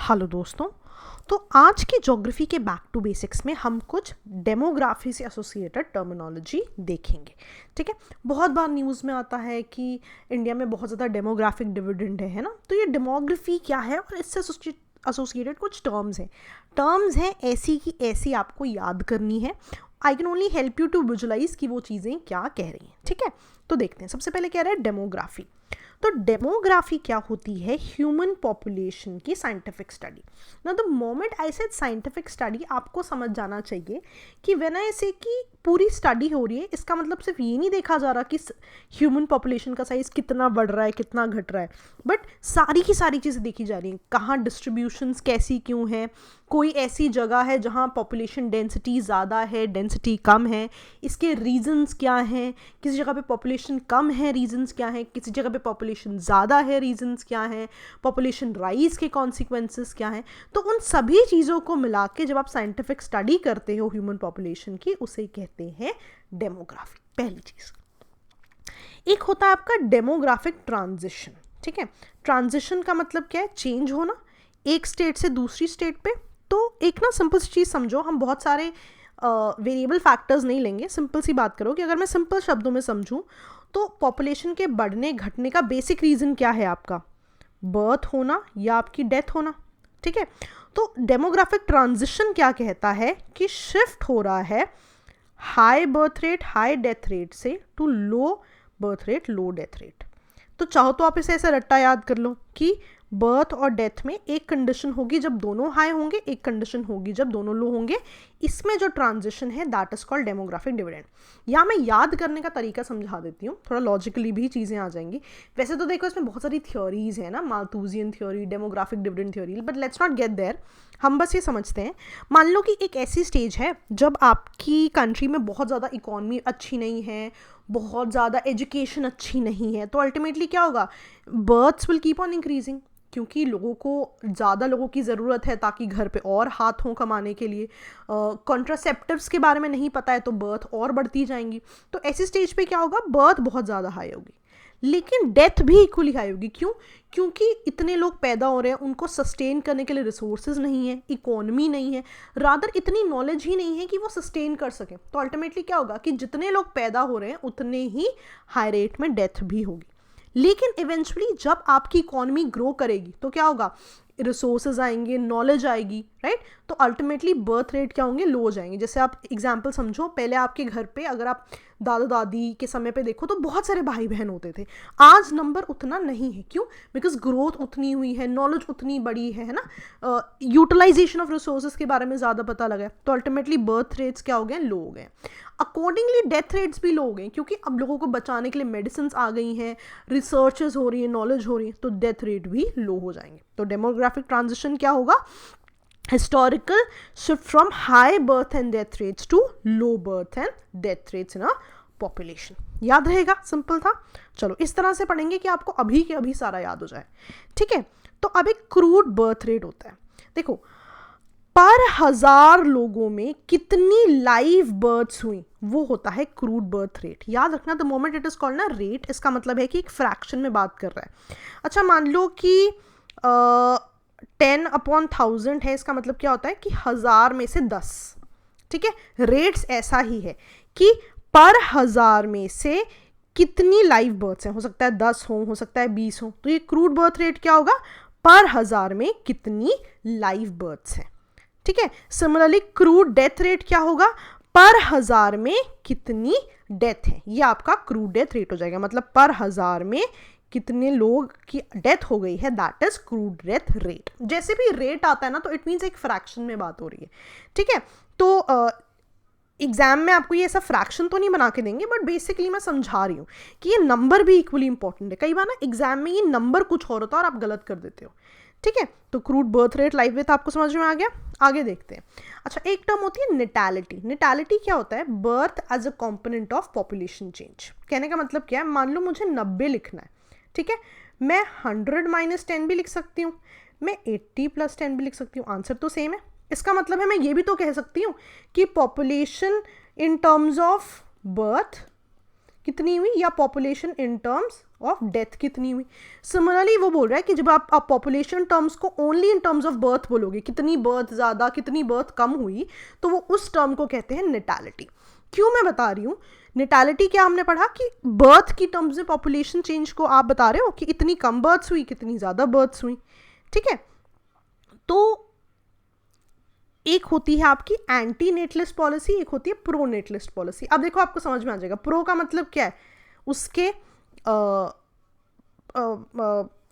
Hello दोस्तों। तो आज की ज्योग्राफी के बैक टू बेसिक्स में हम कुछ डेमोग्राफी से एसोसिएटेड टर्मिनोलॉजी देखेंगे। ठीक है, बहुत बार न्यूज़ में आता है कि इंडिया में बहुत ज़्यादा डेमोग्राफिक डिविडेंड है ना। तो ये डेमोग्राफी क्या है और इससे एसोसिएटेड कुछ टर्म्स हैं ऐसी की ऐसी आपको याद करनी है। I can only help you to visualize कि वो चीज़ें क्या कह रही हैं। ठीक है, तो देखते हैं। सबसे पहले कह रहा है डेमोग्राफी। तो डेमोग्राफी क्या होती है? ह्यूमन पॉपुलेशन की साइंटिफिक स्टडी। ना the moment I said scientific study, आपको समझ जाना चाहिए कि व्हेन आई से कि पूरी स्टडी हो रही है, इसका मतलब सिर्फ ये नहीं देखा जा रहा कि ह्यूमन पॉपुलेशन का साइज कितना बढ़ रहा है कितना घट रहा है, बट सारी की सारी चीज़ें देखी जा रही हैं। कहाँ डिस्ट्रीब्यूशंस कैसी क्यों है, कोई ऐसी जगह है जहाँ पॉपुलेशन डेंसिटी ज़्यादा है, डेंसिटी कम है, इसके रीजंस क्या हैं, किसी जगह पे पॉपुलेशन कम है, रीजंस क्या हैं, किसी जगह पे पॉपुलेशन ज़्यादा है, रीजंस क्या हैं, पॉपुलेशन राइज के कॉन्सिक्वेंसेस क्या हैं। तो उन सभी चीज़ों को मिला के जब आप साइंटिफिक स्टडी करते हो ह्यूमन पॉपुलेशन की, उसे कहते हैं डेमोग्राफी। पहली चीज़। एक होता है आपका डेमोग्राफिक ट्रांजिशन। ठीक है, ट्रांजिशन का मतलब क्या है? चेंज होना एक स्टेट से दूसरी स्टेट पे। तो एक ना सिंपल सी चीज़ समझो, हम बहुत सारे वेरिएबल फैक्टर्स नहीं लेंगे, सिंपल सी बात करो कि अगर मैं सिंपल शब्दों में समझूं तो पॉपुलेशन के बढ़ने घटने का बेसिक रीज़न क्या है? आपका बर्थ होना या आपकी डेथ होना। ठीक है, तो डेमोग्राफिक ट्रांजिशन क्या कहता है कि शिफ्ट हो रहा है high birth rate high death rate से to low birth rate low death rate. तो चाहो तो आप इसे ऐसे रट्टा याद कर लो कि बर्थ और डेथ में एक कंडीशन होगी जब दोनों हाई होंगे, एक कंडीशन होगी जब दोनों लो होंगे। इसमें जो ट्रांजिशन है that is called demographic dividend. यहाँ मैं याद करने का तरीका समझा देती हूँ, थोड़ा लॉजिकली भी चीज़ें आ जाएंगी। वैसे तो देखो इसमें बहुत सारी थ्योरीज है ना, Malthusian theory, demographic dividend theory, but let's not get there. हम बस ये समझते हैं, मान लो कि एक ऐसी स्टेज है जब आपकी कंट्री में बहुत ज़्यादा इकॉनमी अच्छी नहीं है, बहुत ज़्यादा एजुकेशन अच्छी नहीं है, तो अल्टीमेटली क्या होगा? Births will keep on increasing, क्योंकि लोगों को ज़्यादा लोगों की ज़रूरत है ताकि घर पे और हाथ हों कमाने के लिए। कॉन्ट्रासेप्टिव्स के बारे में नहीं पता है तो बर्थ और बढ़ती जाएंगी। तो ऐसी स्टेज पे क्या होगा? बर्थ बहुत ज़्यादा हाई होगी, लेकिन डेथ भी इक्वली हाई होगी। क्यों? क्योंकि इतने लोग पैदा हो रहे हैं, उनको सस्टेन करने के लिए रिसोर्सेज नहीं है, इकोनॉमी नहीं है, रादर इतनी नॉलेज ही नहीं है कि वो सस्टेन कर सकें। तो अल्टीमेटली क्या होगा कि जितने लोग पैदा हो रहे हैं उतने ही हाई रेट में डेथ भी होगी। लेकिन इवेंचुअली जब आपकी इकोनॉमी ग्रो करेगी तो क्या होगा? रिसोर्सेज आएंगे, नॉलेज आएगी, राइट? तो अल्टीमेटली बर्थ रेट क्या होंगे? लो हो जाएंगे। जैसे आप एग्जांपल समझो, पहले आपके घर पे अगर आप दादा दादी के समय पे देखो तो बहुत सारे भाई बहन होते थे। आज नंबर उतना नहीं है। क्यों? बिकॉज ग्रोथ उतनी हुई है, नॉलेज उतनी बड़ी है ना, यूटिलाइजेशन ऑफ रिसोर्सेज के बारे में ज़्यादा पता लगा है। तो अल्टीमेटली बर्थ रेट्स क्या हो गए? लो हो गए। अकॉर्डिंगली डेथ रेट्स भी लो हो गए, क्योंकि अब लोगों को बचाने के लिए मेडिसिन आ गई हैं, रिसर्चेस हो रही है, नॉलेज हो रही है, तो डेथ रेट भी लो हो जाएंगे। तो डेमोग्राफिक ट्रांजिशन क्या होगा? Historical shift from high birth and death rates to low birth and death rates in a population. याद रहेगा? सिंपल था। चलो इस तरह से पढ़ेंगे कि आपको अभी के अभी सारा याद हो जाए। ठीक है, तो अब एक क्रूड बर्थ रेट होता है। देखो, पर 1000 लोगों में कितनी लाइव बर्थ्स हुई, वो होता है क्रूड बर्थ रेट। याद रखना, the moment it is called ना रेट, इसका मतलब है कि एक फ्रैक्शन में बात कर रहा है। अच्छा, मान लो कि 10/1000 है, इसका मतलब क्या होता है कि 1000 में से 10। ठीक है, रेट्स ऐसा ही है कि पर 1000 में से कितनी लाइव बर्थ्स हैं। हो सकता है 10 हो सकता है 20 हो। तो ये क्रूड बर्थ रेट क्या होगा? पर 1000 में कितनी लाइव बर्थ्स हैं। ठीक है, सिमिलरली क्रूड डेथ रेट क्या होगा? पर 1000 में कितनी डेथ है, ये आपका क्रूड डेथ रेट हो जाएगा। मतलब पर 1000 में कितने लोग की डेथ हो गई है, that is crude death rate. जैसे भी रेट आता है ना, तो इट मीन्स एक फ्रैक्शन में बात हो रही है। ठीक है, तो एग्जाम में आपको ये ऐसा फ्रैक्शन तो नहीं बना के देंगे, बट बेसिकली मैं समझा रही हूँ कि ये नंबर भी इक्वली इंपॉर्टेंट है। कई बार ना एग्जाम में ये नंबर कुछ और होता है और आप गलत कर देते हो। ठीक है, तो crude birth rate, live with आपको समझ में आ गया। आगे देखते हैं। अच्छा, एक टर्म होती है नेटालिटी। नेटालिटी क्या होता है? Birth as a component of population change. कहने का मतलब क्या है? मान लो मुझे 90 लिखना है, ठीक है, मैं 100 - 10 भी लिख सकती हूँ, मैं 80 + 10 भी लिख सकती हूँ, आंसर तो सेम है। इसका मतलब है मैं ये भी तो कह सकती हूँ कि population in terms of birth कितनी हुई, या population in terms of death कितनी हुई। सिमिलरली वो बोल रहा है कि जब आप पॉपुलेशन टर्म्स को only in terms of birth बोलोगे, कितनी बर्थ ज़्यादा कितनी बर्थ कम हुई, तो वो उस टर्म को कहते हैं नेटालिटी। क्यों मैं बता रही हूँ नेटालिटी, क्या हमने पढ़ा कि बर्थ की टर्म्स में पॉपुलेशन चेंज को आप बता रहे हो कि इतनी कम बर्थ्स हुई कितनी ज़्यादा बर्थ्स हुई, ठीक है। तो एक होती है आपकी एंटी नेटलिस्ट पॉलिसी, एक होती है प्रो नेटलिस्ट पॉलिसी। अब देखो आपको समझ में आ जाएगा। प्रो का मतलब क्या है, उसके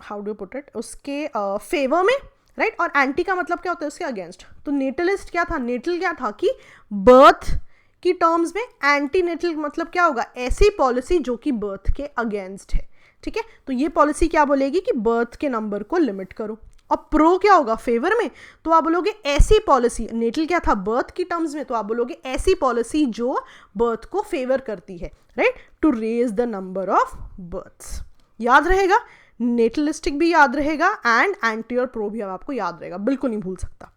हाउ डू पुट इट, उसके फेवर में, राइट। और एंटी का मतलब क्या होता है, उसके अगेंस्ट। तो नेटलिस्ट क्या था, नेटल क्या था कि बर्थ की टर्म्स में, एंटी नेटल मतलब क्या होगा, ऐसी पॉलिसी जो कि बर्थ के अगेंस्ट है, ठीक है। तो ये पॉलिसी क्या बोलेगी कि बर्थ के नंबर को लिमिट करो। और प्रो क्या होगा, फेवर में, तो आप बोलोगे ऐसी पॉलिसी, नेटल क्या था बर्थ की टर्म्स में, तो आप बोलोगे ऐसी पॉलिसी जो बर्थ को फेवर करती है, right, to raise the number of births. याद रहेगा, नेटलिस्टिक भी याद रहेगा एंड एंटी और प्रो भी आपको याद रहेगा, बिल्कुल नहीं भूल सकता।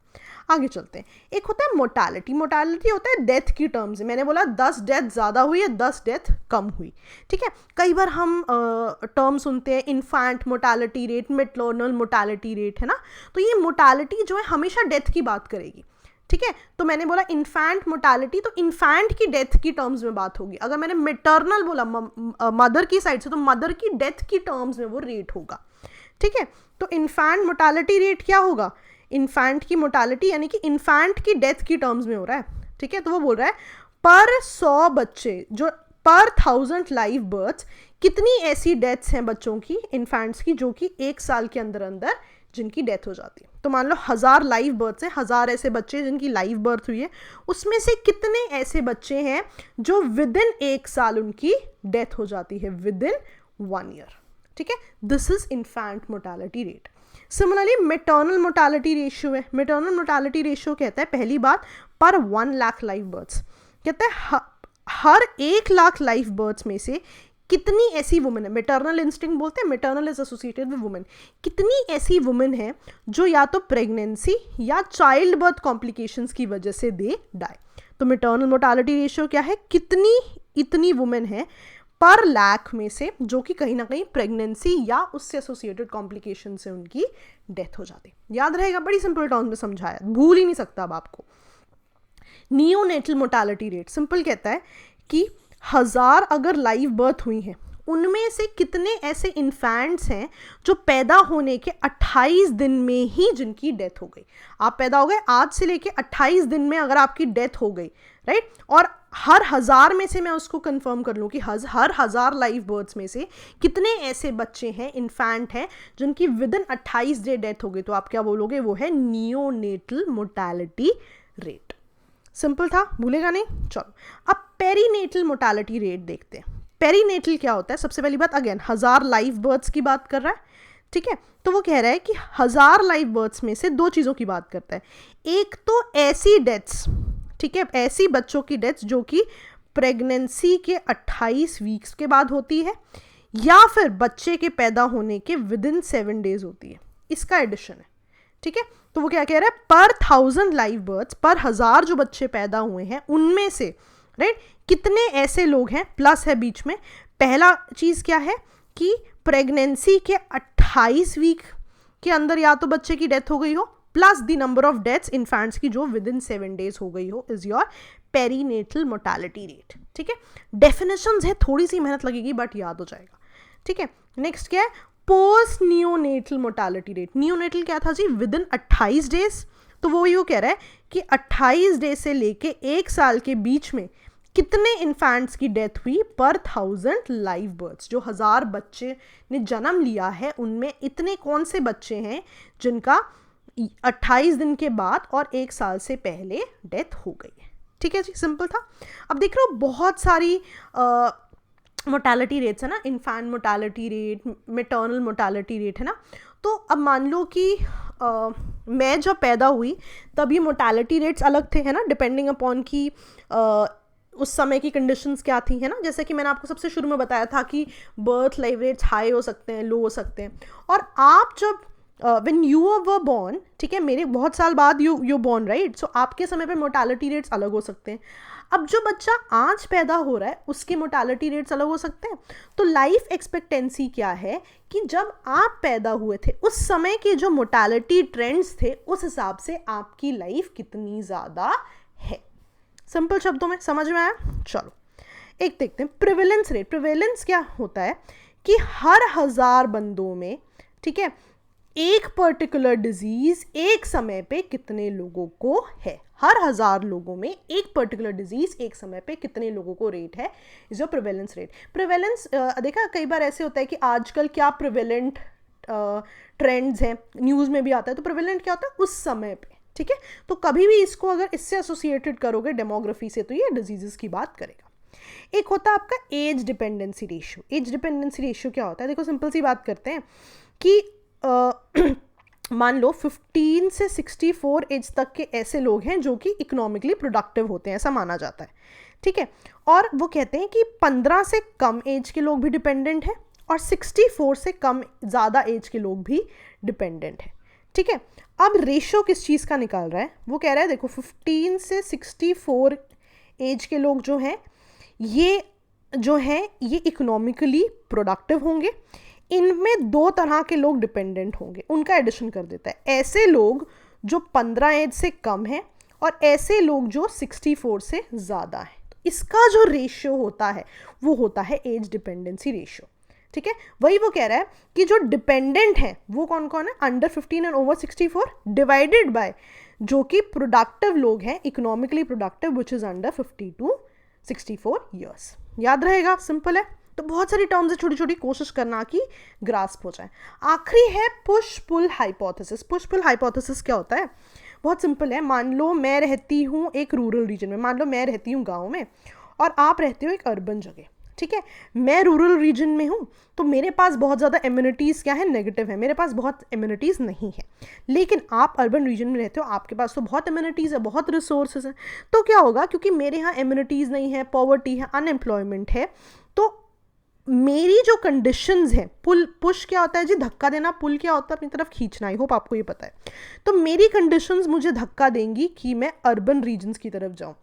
आगे चलते हैं। एक होता है मोर्टालिटी। मोर्टालिटी होता है डेथ की टर्म्स में। मैंने बोला 10 डेथ ज़्यादा हुई है, 10 डेथ कम हुई, ठीक है। कई बार हम टर्म सुनते हैं infant mortality rate, maternal mortality rate, है ना। तो ये मोर्टालिटी जो है हमेशा डेथ की बात करेगी, ठीक है। तो मैंने बोला इन्फैंट मोर्टालिटी, तो इन्फैंट की डेथ की टर्म्स में बात होगी। अगर मैंने मैटरनल बोला मदर की साइड से, तो मदर की डेथ की टर्म्स में वो रेट होगा, ठीक है। तो इन्फैंट मोर्टालिटी रेट क्या होगा, इन्फैंट की मोर्टालिटी यानी कि इन्फैंट की डेथ की टर्म्स में हो रहा है, ठीक है। तो वो बोल रहा है पर 100 बच्चे, जो पर 1000 लाइव बर्थ्स, कितनी ऐसी डेथ्स हैं बच्चों की, इन्फैंट्स की, जो कि 1 साल के अंदर अंदर जिनकी डेथ हो जाती है। तो मान लो 1000 लाइव बर्थ्स हैं, 1000 ऐसे बच्चे जिनकी लाइव बर्थ हुई है, उसमें से कितने ऐसे बच्चे हैं जो विद इन 1 साल उनकी डेथ हो जाती है, विद इन 1 ईयर, ठीक है। This is infant mortality rate. Similarly maternal mortality ratio है। मैटरनल मोर्टालिटी रेशियो कहता है, पहली बात, पर 1 लाख लाइव बर्थ्स, कहता है हर 1 लाख लाइव बर्थ्स में से कितनी ऐसी वुमेन है, मैटरनल इंस्टिंक्ट बोलते हैं, maternal is associated with women, कितनी ऐसी वुमेन है जो या तो प्रेगनेंसी या चाइल्ड बर्थ कॉम्प्लिकेशंस की वजह से दे डाई। तो मैटरनल मोर्टालिटी रेशियो क्या है, कितनी इतनी वुमेन है पर लाख में से जो कि कहीं ना कहीं प्रेगनेंसी या उससे एसोसिएटेड कॉम्प्लिकेशन से उनकी डेथ हो जाती है। याद रहेगा, बड़ी सिंपल टर्म्स में समझाया, भूल ही नहीं सकता अब आपको। नियोनेटल मोर्टालिटी रेट सिंपल कहता है कि 1000 अगर लाइव बर्थ हुई हैं, उनमें से कितने ऐसे इन्फैंट्स हैं जो पैदा होने के 28 दिन में ही जिनकी डेथ हो गई। आप पैदा हो गए, आज से लेके 28 दिन में अगर आपकी डेथ हो गई, राइट, और हर 1000 में से मैं उसको कंफर्म कर लूँ कि हर 1000 लाइव बर्थ्स में से कितने ऐसे बच्चे हैं, इन्फैंट हैं, जिनकी विद इन 28 डे डेथ हो गई, तो आप क्या बोलोगे, वो है नियोनेटल मोर्टालिटी रेट। सिंपल था, भूलेगा नहीं। चलो अब पेरीनेटल मोर्टालिटी रेट देखते हैं। पेरीनेटल क्या होता है, सबसे पहली बात, अगेन 1000 लाइव बर्थ्स की बात कर रहा है, ठीक है। तो वो कह रहा है कि 1000 लाइव बर्थ्स में से 2 चीज़ों की बात करता है। एक तो ऐसी डेथ्स, ठीक है, ऐसी बच्चों की डेथ्स जो कि प्रेगनेंसी के 28 वीक्स के बाद होती है, या फिर बच्चे के पैदा होने के विद इन 7 डेज होती है, इसका एडिशन है, ठीक है। तो वो क्या कह रहा है, पर 1000 लाइव बर्थ्स, पर 1000 जो बच्चे पैदा हुए हैं उनमें से, राइट, कितने ऐसे लोग हैं, प्लस है बीच में। पहला चीज़ क्या है कि प्रेगनेंसी के 28 वीक के अंदर या तो बच्चे की डेथ हो गई हो, plus the number of deaths infants की जो विद इन 7 डेज हो गई हो, is your perinatal mortality rate, ठीक है। डेफिनेशंस है, थोड़ी सी मेहनत लगेगी बट याद हो जाएगा, ठीक है। नेक्स्ट क्या है, post neonatal mortality rate. Neonatal क्या था जी, विद इन 28 डेज। तो वो यूँ कह रहा है कि 28 डेज से लेके 1 साल के बीच में कितने इन्फैंट्स की डेथ हुई पर 1000 लाइव बर्थ्स, जो 1000 बच्चे ने जन्म लिया है उनमें इतने कौन से बच्चे हैं जिनका 28 दिन के बाद और 1 साल से पहले डेथ हो गई है, ठीक है जी, सिंपल था। अब देख रहे हो बहुत सारी मोर्टालिटी रेट्स है ना, infant mortality rate, maternal mortality rate, है ना। तो अब मान लो कि मैं जब पैदा हुई तब ये मोर्टालिटी रेट्स अलग थे, है ना, डिपेंडिंग अपॉन कि उस समय की कंडीशंस क्या थी, है ना। जैसे कि मैंने आपको सबसे शुरू में बताया था कि बर्थ लाइव रेट्स हाई हो सकते हैं, लो हो सकते हैं। और आप जब व्हेन यू वर बॉर्न, ठीक है, मेरे बहुत साल बाद यू बॉर्न, राइट, सो आपके समय पे मोर्टालिटी रेट्स अलग हो सकते हैं। अब जो बच्चा आज पैदा हो रहा है उसके मोर्टालिटी रेट्स अलग हो सकते हैं। तो लाइफ एक्सपेक्टेंसी क्या है कि जब आप पैदा हुए थे उस समय के जो मोर्टालिटी ट्रेंड्स थे उस हिसाब से आपकी लाइफ कितनी ज़्यादा है। सिंपल शब्दों में समझ में आया? चलो एक देखते हैं प्रिवेलेंस रेट। प्रिवेलेंस क्या होता है कि हर 1000 बंदों में, ठीक है, एक पर्टिकुलर डिजीज एक समय पे कितने लोगों को है। हर 1000 लोगों में एक पर्टिकुलर डिजीज एक समय पे कितने लोगों को रेट है, is your prevalence rate. Prevalence देखा कई बार ऐसे होता है कि आजकल क्या प्रिवेलेंट ट्रेंड्स हैं, न्यूज़ में भी आता है। तो प्रिवेलेंट क्या होता है उस समय पे, ठीक है। तो कभी भी इसको अगर इससे एसोसिएटेड करोगे डेमोग्राफी से तो ये डिजीजेस की बात करेगा। एक होता है आपका age dependency ratio. Age dependency ratio क्या होता है? देखो सिंपल सी बात करते हैं कि मान लो 15 से 64 एज तक के ऐसे लोग हैं जो कि इकोनॉमिकली प्रोडक्टिव होते हैं, ऐसा माना जाता है, ठीक है। और वो कहते हैं कि 15 से कम एज के लोग भी डिपेंडेंट हैं और 64 से कम ज़्यादा एज के लोग भी डिपेंडेंट हैं, ठीक है। अब रेशियो किस चीज़ का निकाल रहा है? वो कह रहा है देखो 15 से 64 एज के लोग जो हैं ये इकोनॉमिकली प्रोडक्टिव होंगे। इनमें 2 तरह के लोग डिपेंडेंट होंगे, उनका एडिशन कर देता है। ऐसे लोग जो 15 एज से कम हैं और ऐसे लोग जो 64 से ज़्यादा हैं। तो इसका जो रेशियो होता है वो होता है एज डिपेंडेंसी रेशियो, ठीक है। वही वो कह रहा है कि जो डिपेंडेंट हैं वो कौन कौन है, under 15 and over 64 divided by जो कि प्रोडक्टिव लोग हैं, economically productive, which is under 50 to 64 years. याद रहेगा, सिंपल है। तो बहुत सारी टर्म्स है, छोटी छोटी, कोशिश करना कि ग्रास्प हो जाए। आखिरी है push pull hypothesis. Push pull hypothesis क्या होता है? बहुत सिंपल है। मान लो मैं रहती हूँ एक रूरल रीजन में, मान लो मैं रहती हूँ गाँव में और आप रहते हो एक अर्बन जगह, ठीक है। मैं रूरल रीजन में हूँ तो मेरे पास बहुत ज़्यादा इम्यूनिटीज़ क्या है, नेगेटिव है, मेरे पास बहुत इम्यूनिटीज़ नहीं है। लेकिन आप अर्बन रीजन में रहते हो, आपके पास तो बहुत इम्यूनिटीज़ है, बहुत रिसोर्सेज हैं। तो क्या होगा, क्योंकि मेरे यहाँ इम्यूनिटीज़ नहीं है, पॉवर्टी है, अनएम्प्लॉयमेंट है, तो मेरी जो कंडीशंस है, पुश क्या होता है जी, धक्का देना, पुल क्या होता है अपनी तरफ खींचना, आई होप आपको ये पता है। तो मेरी कंडीशंस मुझे धक्का देंगी कि मैं अर्बन रीजन्स की तरफ जाऊं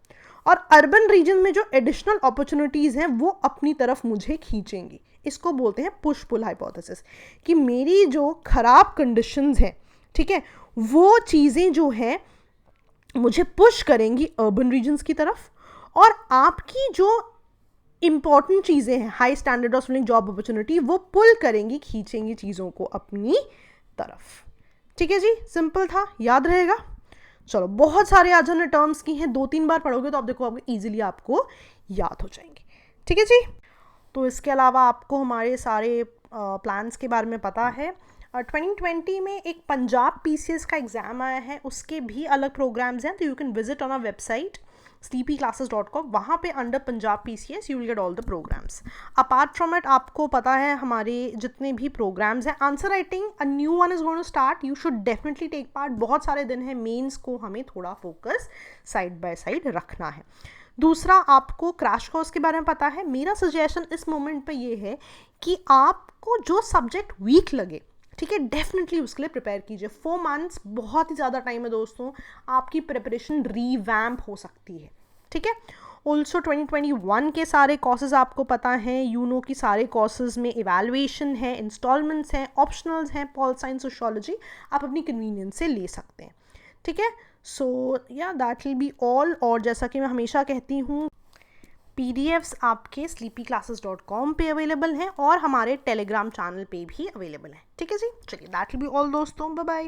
और अर्बन रीजन में जो एडिशनल अपॉर्चुनिटीज़ हैं वो अपनी तरफ मुझे खींचेंगी। इसको बोलते हैं पुश पुल हाइपोथेसिस, कि मेरी जो खराब कंडीशंस हैं, ठीक है, वो चीज़ें जो हैं मुझे पुश करेंगी अर्बन रीजन्स की तरफ, और आपकी जो इंपॉर्टेंट चीज़ें हैं, high standard of living, job opportunity, वो पुल करेंगी, खींचेंगी चीज़ों को अपनी तरफ। ठीक है जी, सिंपल था, याद रहेगा। चलो, बहुत सारे आज हमने टर्म्स की हैं, 2-3 बार पढ़ोगे तो आप देखो आपको ईजिली आपको याद हो जाएंगे। ठीक है जी। तो इसके अलावा आपको हमारे सारे प्लान्स के बारे में पता है। 2020 में एक पंजाब PCS का एग्ज़ाम आया है, उसके भी अलग प्रोग्राम्स हैं, तो you can visit on our website sleepyclasses.com। वहाँ पे under Punjab PCS you will get all the programmes. Apart from it आपको पता है हमारे जितने भी प्रोग्राम्स हैं, answer writing a new one is going to start, you should definitely take part. बहुत सारे दिन हैं, मेंस को हमें थोड़ा फोकस साइड बाय साइड रखना है। दूसरा, आपको क्रैश कोर्स के बारे में पता है। मेरा सजेशन इस मोमेंट पे ये है कि आपको जो सब्जेक्ट वीक लगे, ठीक है, डेफिनेटली उसके लिए प्रिपेयर कीजिए। 4 months बहुत ही ज़्यादा टाइम है दोस्तों, आपकी प्रिपरेशन रीवैम्प हो सकती है। ठीक है। ऑल्सो 2021 के सारे कोर्सेज आपको पता हैं, यूनो की सारे कोर्सेज में इवैल्यूएशन है, इंस्टॉलमेंट्स हैं, ऑप्शनल्स हैं, पॉल साइंस, सोशियोलॉजी, आप अपनी कन्वीनियंस से ले सकते हैं। ठीक है। सो या दैट विल बी ऑल। और जैसा कि मैं हमेशा कहती हूँ, PDFs आपके sleepyclasses.com पे अवेलेबल हैं और हमारे टेलीग्राम चैनल पे भी अवेलेबल हैं। ठीक है जी, चलिए, दैट विल बी ऑल दोस्तों, बाय बाय।